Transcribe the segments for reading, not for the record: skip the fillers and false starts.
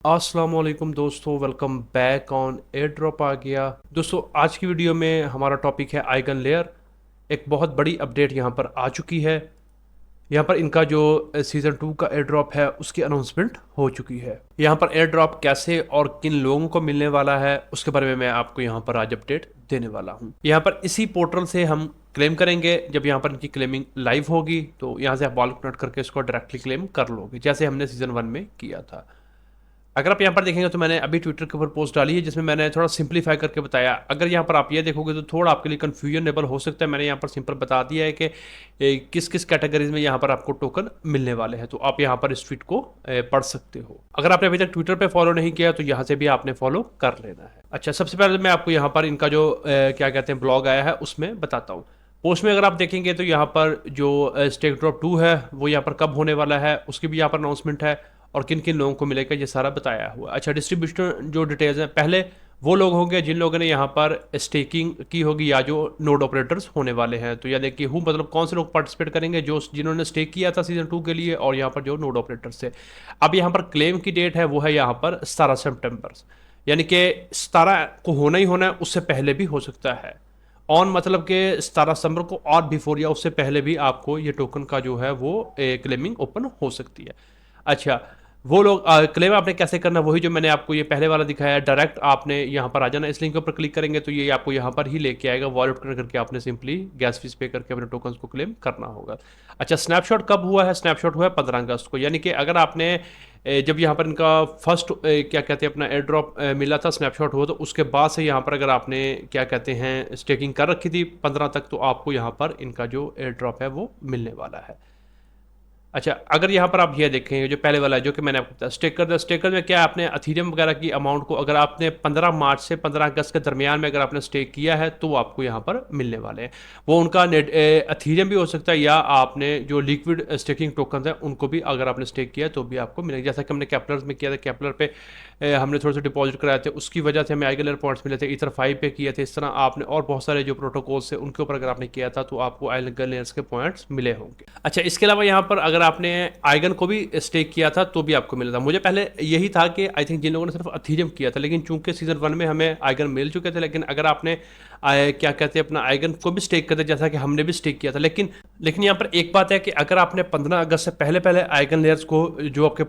अस्सलाम वालेकुम दोस्तों, welcome back on air drop आ गया। दोस्तों आज की वीडियो में हमारा टॉपिक है आइगन लेयर। एक बहुत बड़ी अपडेट यहाँ पर आ चुकी है। यहाँ पर इनका जो सीज़न 2 का एयर ड्रॉप है उसकी अनाउंसमेंट हो चुकी है। यहाँ पर एयर ड्रॉप कैसे और किन लोगों को मिलने वाला है उसके बारे में मैं आपको यहाँ पर आज अपडेट देने वाला हूँ। यहाँ पर इसी पोर्टल से हम क्लेम करेंगे। जब यहाँ पर इनकी क्लेमिंग लाइव होगी तो यहाँ से आप वॉलेट कनेक्ट करके इसको डायरेक्टली क्लेम कर लोगे, जैसे हमने सीज़न 1 में किया था। अगर आप यहाँ पर देखेंगे तो मैंने अभी ट्विटर के ऊपर पोस्ट डाली है जिसमें मैंने थोड़ा सिंपलीफाई करके बताया। अगर यहाँ पर आप ये देखोगे तो थोड़ा आपके लिए कन्फ्यूजनेबल हो सकता है। मैंने यहाँ पर सिंपल बता दिया है कि किस किस कैटेगरीज में यहाँ पर आपको टोकन मिलने वाले हैं, तो आप यहाँ पर इस ट्वीट को पढ़ सकते हो। अगर आपने अभी तक ट्विटर पर फॉलो नहीं किया तो यहाँ से भी आपने फॉलो कर लेना है। अच्छा, सबसे पहले मैं आपको यहाँ पर इनका जो क्या कहते हैं ब्लॉग आया है उसमें बताता हूँ। पोस्ट में अगर आप देखेंगे तो यहाँ पर जो स्टेक ड्रॉप 2 है वो यहाँ पर कब होने वाला है उसकी भी यहाँ पर अनाउंसमेंट है, और किन किन लोगों को मिलेगा ये सारा बताया हुआ। अच्छा, डिस्ट्रीब्यूशन जो डिटेल्स हैं, पहले वो लोग होंगे जिन लोगों ने यहाँ पर स्टेकिंग की होगी या जो नोड ऑपरेटर्स होने वाले हैं। तो या देखिए हूँ मतलब कौन से लोग पार्टिसिपेट करेंगे, जो जिन्होंने स्टेक किया था सीजन 2 के लिए और यहाँ पर जो नोड ऑपरेटर्स थे। अब यहाँ पर क्लेम की डेट है वो है यहाँ पर 17 सितंबर, यानी कि 17 को होना ही होना है, उससे पहले भी हो सकता है। ऑन मतलब कि 17 सितंबर को और बिफोर या उससे पहले भी आपको ये टोकन का जो है वो क्लेमिंग ओपन हो सकती है। अच्छा, वो लोग क्लेम आपने कैसे करना, वही जो मैंने आपको ये पहले वाला दिखाया है। डायरेक्ट आपने यहाँ पर आ जाना, इस लिंक के ऊपर क्लिक करेंगे तो ये आपको यहाँ पर ही लेके आएगा। वॉलेट कनेक्ट करके आपने सिंपली गैस फीस पे करके अपने टोकन्स को क्लेम करना होगा। अच्छा, स्नैपशॉट कब हुआ है? स्नैपशॉट हुआ है 15 अगस्त को, यानी कि अगर आपने जब यहाँ पर इनका फर्स्ट क्या कहते हैं अपना एयर ड्रॉप मिला था, स्नैपशॉट हुआ, तो उसके बाद से यहाँ पर अगर आपने क्या कहते हैं स्टेकिंग कर रखी थी 15 तक, तो आपको यहाँ पर इनका जो एयर ड्रॉप है वो मिलने वाला है। अच्छा, अगर यहाँ पर आप ये देखें जो पहले वाला है जो कि मैंने आपको बताया स्टेकर, स्टेकर में क्या है, आपने अथीरियम वगैरह की अमाउंट को अगर आपने 15 मार्च से 15 अगस्त के दरमियान में अगर आपने स्टेक किया है तो आपको यहाँ पर मिलने वाले हैं। वो उनका नेट अथीरियम भी हो सकता है, या आपने जो लिक्विड स्टेकिंग टोकन है उनको भी अगर आपने स्टेक किया तो भी आपको मिलेगा। जैसा कि हमने कैपलर में किया था, कैपलर पे हमने थोड़े से डिपॉजिट कराए थे, उसकी वजह से हमें आइगलर पॉइंट्स मिले थे। इथर 5 पे किए थे। इस तरह आपने और बहुत सारे जो प्रोटोकॉल्स थे उनके ऊपर अगर आपने किया था तो आपको आइगलर्स के पॉइंट्स मिले होंगे। अच्छा, इसके अलावा यहाँ पर अगर आपने आइगन को भी स्टेक किया था तो भी आपको मिला था। मुझे पहले यही था कि आई थिंक जिन लोगों ने सिर्फ अथीरियम किया था, लेकिन चूंकि सीजन 1 में हमें आइगन मिल चुके थे, लेकिन अगर आपने क्या कहते हैं अपना आइगन को भी स्टेक करते जैसा कि हमने भी स्टेक किया था, लेकिन यहाँ पर एक बात है कि अगर आपने 15 अगस्त से पहले पहले आइगन लेयर्स को जो आपके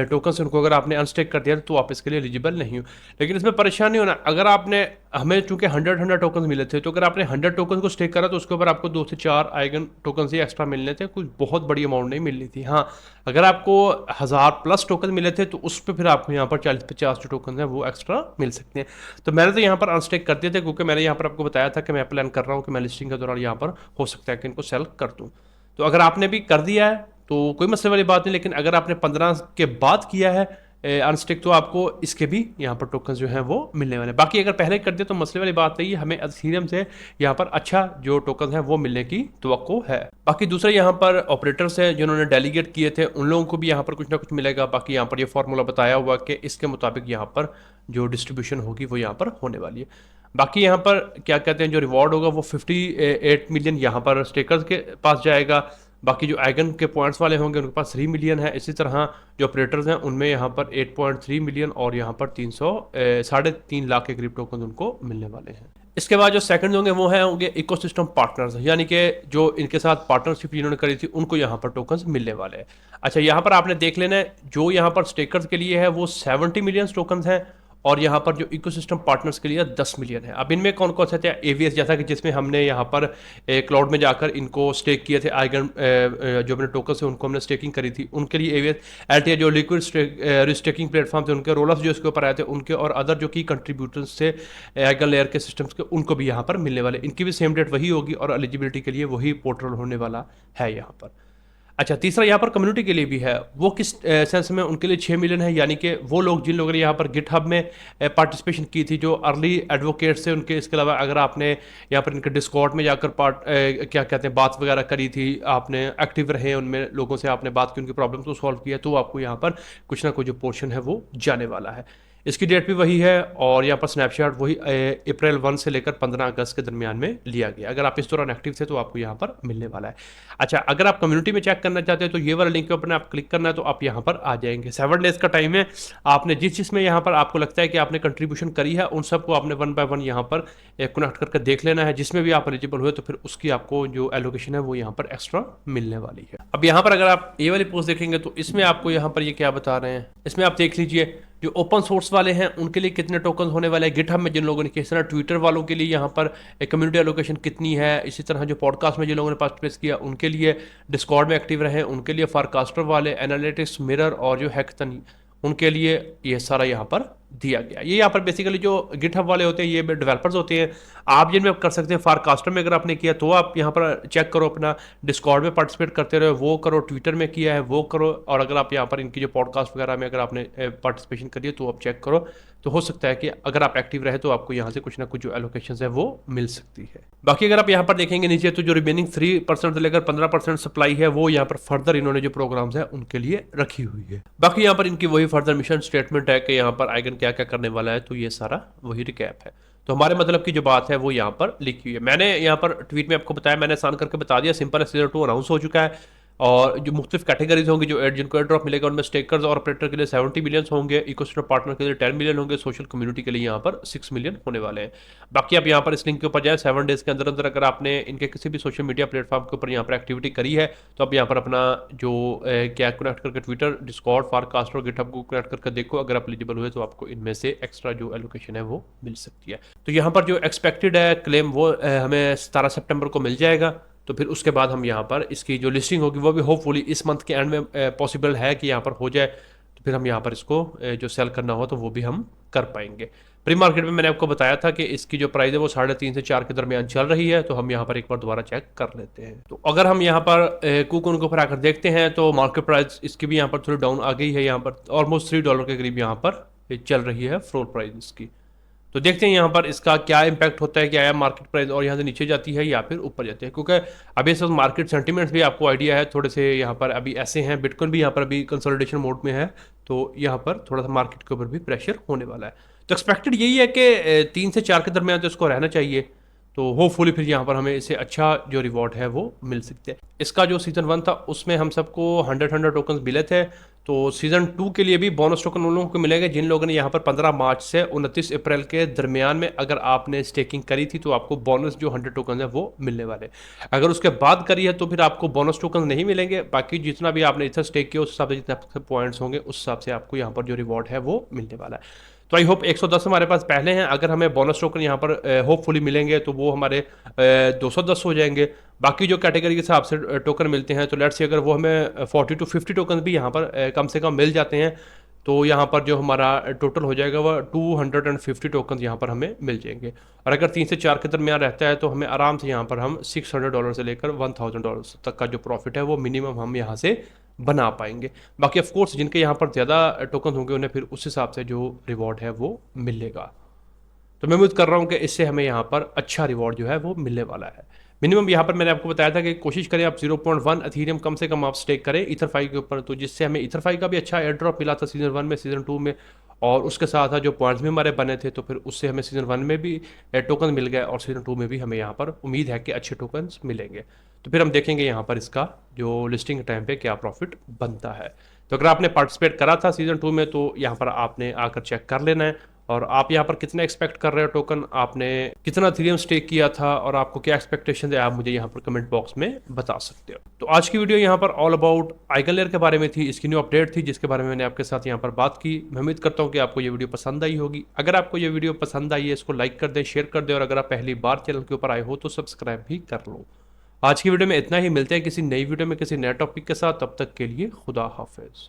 टोकन से उनको अगर आपने अनस्टेक कर दिया तो आप इसके लिए एलिजिबल नहीं हो। लेकिन इसमें परेशान नहीं होना। अगर आपने हमें चूंकि 100 टोकन मिले थे, तो अगर आपने 100 टोकन को स्टेक करा तो उसके ऊपर आपको 2 से 4 आइगन टोकन से एक्स्ट्रा मिलने थे। कुछ बहुत बड़ी अमाउंट नहीं मिलनी थी। हाँ, अगर आपको 1000+ टोकन मिले थे तो उस पर फिर आपको यहाँ पर 40-50 जो टोकन है वो एक्स्ट्रा मिल सकते हैं। तो मैंने तो यहाँ पर अनस्टेक कर दिए थे, क्योंकि मैंने यहाँ पर आपको बताया था कि मैं प्लान कर रहा हूँ कि मैं लिस्टिंग के दौरान यहाँ पर हो सकता है कि इनको सेल कर दूँ। तो अगर आपने भी कर दिया है तो कोई मसले वाली बात नहीं, लेकिन अगर आपने 15 के बाद किया है अनस्टिक तो आपको इसके भी यहाँ पर टोकन जो हैं वो मिलने वाले हैं। बाकी अगर पहले कर दिया तो मसले वाली बात नहीं है, हमें अथीरियम से यहाँ पर अच्छा जो टोकन है वो मिलने की तवक्को है। बाकी दूसरे यहाँ पर ऑपरेटर्स हैं जिन्होंने डेलीगेट किए थे, उन लोगों को भी यहाँ पर कुछ ना कुछ मिलेगा। बाकी यहाँ पर ये फार्मूला बताया हुआ कि इसके मुताबिक यहाँ पर जो डिस्ट्रीब्यूशन होगी वो यहाँ पर होने वाली है। बाकी यहाँ पर क्या कहते हैं जो रिवॉर्ड होगा वो 58 मिलियन यहाँ पर स्टेकर्स के पास जाएगा। बाकी जो आइगन के पॉइंट्स वाले होंगे उनके पास 3 मिलियन है। इसी तरह जो ऑपरेटर्स हैं उनमें यहाँ पर 8.3 मिलियन और यहाँ पर 3.5 लाख के करीब टोकन उनको मिलने वाले हैं। इसके बाद जो सेकंड होंगे वो हैं होंगे इकोसिस्टम पार्टनर्स, यानी कि जो इनके साथ पार्टनरशिप जिन्होंने करी थी उनको यहाँ पर टोकन्स मिलने वाले हैं। अच्छा, यहाँ पर आपने देख लेना है जो यहाँ पर स्टेकर्स के लिए है वो 70 मिलियन टोकन्स हैं, और यहाँ पर जो इकोसिस्टम पार्टनर्स के लिए 10 मिलियन है। अब इनमें कौन कौन से थे? एवीएस, जैसा कि जिसमें हमने यहाँ पर क्लाउड में जाकर इनको स्टेक किए थे आइगन जो अपने टोकन से उनको हमने स्टेकिंग करी थी उनके लिए एवीएस। एलटीए जो लिक्विड स्टेकिंग प्लेटफॉर्म थे उनके रोलर्स जो इसके ऊपर आए थे उनके, और अदर जो की कंट्रीब्यूटर्स थे आइगन लेयर के सिस्टम्स के, उनको भी यहाँ पर मिलने वाले। इनकी भी सेम डेट वही होगी और एलिजिबिलिटी के लिए वही पोर्टल होने वाला है यहाँ पर। अच्छा, तीसरा यहाँ पर कम्युनिटी के लिए भी है। वो किस सेंस में? उनके लिए 6 मिलियन है, यानी कि वो लोग जिन लोगों ने यहाँ पर गिटहब में पार्टिसिपेशन की थी, जो अर्ली एडवोकेट्स थे उनके। इसके अलावा अगर आपने यहाँ पर इनके डिस्कॉर्ड में जाकर क्या कहते हैं बात वगैरह करी थी, आपने एक्टिव रहे उनमें, लोगों से आपने बात की, उनकी प्रॉब्लम को सॉल्व किया, तो आपको यहाँ पर कुछ ना कुछ जो पोर्शन है वो जाने वाला है। इसकी डेट भी वही है और यहाँ पर स्नैपशॉट वही अप्रैल 1 से लेकर 15 अगस्त के दरमियान में लिया गया। अगर आप इस दौरान एक्टिव थे तो आपको यहाँ पर मिलने वाला है। अच्छा, अगर आप कम्युनिटी में चेक करना चाहते हैं तो ये वाला लिंक के ऊपर आप क्लिक करना है तो आप यहाँ पर आ जाएंगे। 7 डेज का टाइम है। आपने जिस जिसमें यहाँ पर आपको लगता है कि आपने कंट्रीब्यूशन करी है उन सबको आपने 1 बाय 1 यहाँ पर कनेक्ट करके देख लेना है। जिसमें भी आप एलिजिबल हुए तो फिर उसकी आपको जो एलोकेशन है वो यहाँ पर एक्स्ट्रा मिलने वाली है। अब यहाँ पर अगर आप ये वाली पोस्ट देखेंगे तो इसमें आपको यहाँ पर ये क्या बता रहे हैं, इसमें आप देख लीजिए जो ओपन सोर्स वाले हैं उनके लिए कितने टोकन होने वाले हैं, गिटहब में जिन लोगों ने किया, इस तरह ट्विटर वालों के लिए यहाँ पर एक कम्युनिटी एलोकेशन कितनी है, इसी तरह जो पॉडकास्ट में जिन लोगों ने पार्टिसिपेट किया उनके लिए, डिस्कॉर्ड में एक्टिव रहे उनके लिए, फारकास्टर वाले, एनालिटिक्स, मिरर और जो हैकथन उनके लिए ये सारा यहाँ पर दिया गया। ये यहाँ पर बेसिकली जो गिटहब वाले होते हैं ये डेवलपर्स होते हैं। आप जिनमें कर सकते हैं फारकास्टर में अगर आपने किया तो आप यहाँ पर चेक करो, अपना डिस्कॉर्ड में पार्टिसिपेट करते रहो वो करो, ट्विटर में किया है वो करो, और अगर आप यहाँ पर इनकी जो पॉडकास्ट वगैरह में अगर आपने पार्टिसिपेशन करी है तो आप चेक करो। तो हो सकता है कि अगर आप एक्टिव रहे तो आपको यहाँ से कुछ ना कुछ जो एलोकेशन है वो मिल सकती है। बाकी अगर आप यहाँ पर देखेंगे नीचे तो जो रिमेनिंग 3% से लेकर 15% सप्लाई है वो यहाँ पर फर्दर इन्होंने जो प्रोग्राम्स है उनके लिए रखी हुई है। बाकी यहाँ पर इनकी वही फर्दर मिशन स्टेटमेंट है कि यहाँ पर आइगन क्या क्या करने वाला है, तो ये सारा वही रिकैप है। तो हमारे मतलब की जो बात है वो यहाँ पर लिखी हुई है। मैंने यहाँ पर ट्वीट में आपको बताया, मैंने आसान करके बता दिया, सिंपल है। सीजन 2 अनाउंस हो चुका है और जो मुख्तलिफ कैटेगरीज होंगी जो जिनको एयर ड्रॉप मिलेगा उनमें स्टेकर्स और ऑपरेटर के लिए 70 मिलियन होंगे, इकोसिस्टम पार्टनर के लिए 10 मिलियन होंगे, सोशल कम्युनिटी के लिए यहाँ पर 6 मिलियन होने वाले हैं। बाकी आप यहाँ पर इस लिंक के ऊपर जाए, 7 डेज के अंदर अंदर अगर आपने इनके किसी भी सोशल मीडिया प्लेटफॉर्म के ऊपर यहाँ पर एक्टिविटी करी है तो आप यहाँ पर अपना जो क्या कनेक्ट करके ट्विटर, डिस्कॉर्ड, फारकास्ट और गिटहब को कनेक्ट करके देखो। अगर आप एलिजिबल हुए तो आपको इनमें से एक्स्ट्रा जो एलोकेशन है वो मिल सकती है। तो यहाँ पर जो एक्सपेक्टेड है क्लेम वो हमें 17 सितंबर को मिल जाएगा। तो फिर उसके बाद हम यहाँ पर इसकी जो लिस्टिंग होगी वो भी होपफुली इस मंथ के एंड में पॉसिबल है कि यहाँ पर हो जाए। तो फिर हम यहाँ पर इसको जो सेल करना हो तो वो भी हम कर पाएंगे। प्री मार्केट में मैंने आपको बताया था कि इसकी जो प्राइस है वो 3.5 से 4 के दरमियान चल रही है। तो हम यहाँ पर एक बार दोबारा चेक कर लेते हैं। तो अगर हम यहाँ पर कूकन के ऊपर आकर देखते हैं तो मार्केट प्राइस इसकी भी यहाँ पर थोड़ी डाउन आ गई है। यहाँ पर ऑलमोस्ट $3 के करीब यहाँ पर चल रही है फ्लोर प्राइस इसकी। तो देखते हैं यहाँ पर इसका क्या इम्पैक्ट होता है, क्या है मार्केट प्राइस और यहाँ से नीचे जाती है या फिर ऊपर जाती है, क्योंकि अभी इस वक्त मार्केट सेंटीमेंट्स भी आपको आइडिया है थोड़े से यहाँ पर अभी ऐसे हैं। बिटकॉइन भी यहाँ पर अभी कंसोलिडेशन मोड में है तो यहाँ पर थोड़ा सा मार्केट के ऊपर भी प्रेशर होने वाला है। तो एक्सपेक्टेड यही है कि 3 से 4 के दरमियान तो इसको रहना चाहिए। तो होपफुली फिर यहाँ पर हमें इससे अच्छा जो रिवॉर्ड है वो मिल सकते हैं। इसका जो सीज़न 1 था उसमें हम सबको 100 टोकन मिले थे। तो सीज़न 2 के लिए भी बोनस टोकन उन लोगों को मिलेंगे जिन लोगों ने यहाँ पर 15 मार्च से 29 अप्रैल के दरमियान में अगर आपने स्टेकिंग करी थी तो आपको बोनस जो 100 टोकन है वो मिलने वाले। अगर उसके बाद करी है तो फिर आपको बोनस टोकन नहीं मिलेंगे। बाकी जितना भी आपने इधर स्टेक किया उस हिसाब से जितने पॉइंट्स होंगे उस हिसाब से आपको यहाँ पर जो रिवॉर्ड है वो मिलने वाला है। तो आई होप 110 हमारे पास पहले हैं। अगर हमें बोनस टोकन यहाँ पर होपफुली मिलेंगे तो वो हमारे 210 हो जाएंगे। बाकी जो कैटेगरी के हिसाब से टोकन मिलते हैं तो लेट्स से अगर वो हमें 40 to 50 टोकन भी यहाँ पर कम से कम मिल जाते हैं तो यहाँ पर जो हमारा टोटल हो जाएगा वह 250 टोकन यहाँ पर हमें मिल जाएंगे। और अगर 3 से 4 के दरमियान रहता है तो हमें आराम से यहाँ पर हम $600 से लेकर $1000 तक का जो प्रॉफिट है वो मिनिमम हम यहाँ से बना पाएंगे। बाकी ऑफ कोर्स जिनके यहाँ पर ज़्यादा टोकन होंगे उन्हें फिर उस हिसाब से जो रिवॉर्ड है वो मिलेगा। तो मैं उम्मीद कर रहा हूँ कि इससे हमें यहाँ पर अच्छा रिवॉर्ड जो है वो मिलने वाला है। मिनिमम यहाँ पर मैंने आपको बताया था कि कोशिश करें आप 0.1 अथीरियम कम से कम आप स्टेक करें ईथरफाई के ऊपर, तो जिससे हमें ईथरफाई का भी अच्छा एयर ड्रॉप मिला था सीजन 1 में, सीजन 2 में, और उसके साथ जो पॉइंट्स भी हमारे बने थे तो फिर उससे हमें सीजन 1 में भी टोकन मिल गए और सीजन 2 में भी हमें यहाँ पर उम्मीद है कि अच्छे टोकन्स मिलेंगे। तो फिर हम देखेंगे यहाँ पर इसका जो लिस्टिंग टाइम पे क्या प्रॉफिट बनता है। तो अगर आपने पार्टिसिपेट करा था सीजन 2 में तो यहाँ पर आपने आकर चेक कर लेना है और आप यहाँ पर कितना एक्सपेक्ट कर रहे हो टोकन, आपने कितना इथेरियम स्टेक किया था और आपको क्या एक्सपेक्टेशन है आप मुझे यहाँ पर कमेंट बॉक्स में बता सकते हो। तो आज की वीडियो यहाँ पर ऑल अबाउट आइगन लेयर के बारे में थी। इसकी न्यू अपडेट थी जिसके बारे में मैंने आपके साथ यहाँ पर बात की। मैं उम्मीद करता हूँ कि आपको ये वीडियो पसंद आई होगी। अगर आपको ये वीडियो पसंद आई है इसको लाइक कर दें, शेयर कर दें, और अगर आप पहली बार चैनल के ऊपर आए हो तो सब्सक्राइब भी कर लो। आज की वीडियो में इतना ही, मिलते हैं किसी नई वीडियो में किसी नए टॉपिक के साथ। तब तक के लिए खुदा हाफिज।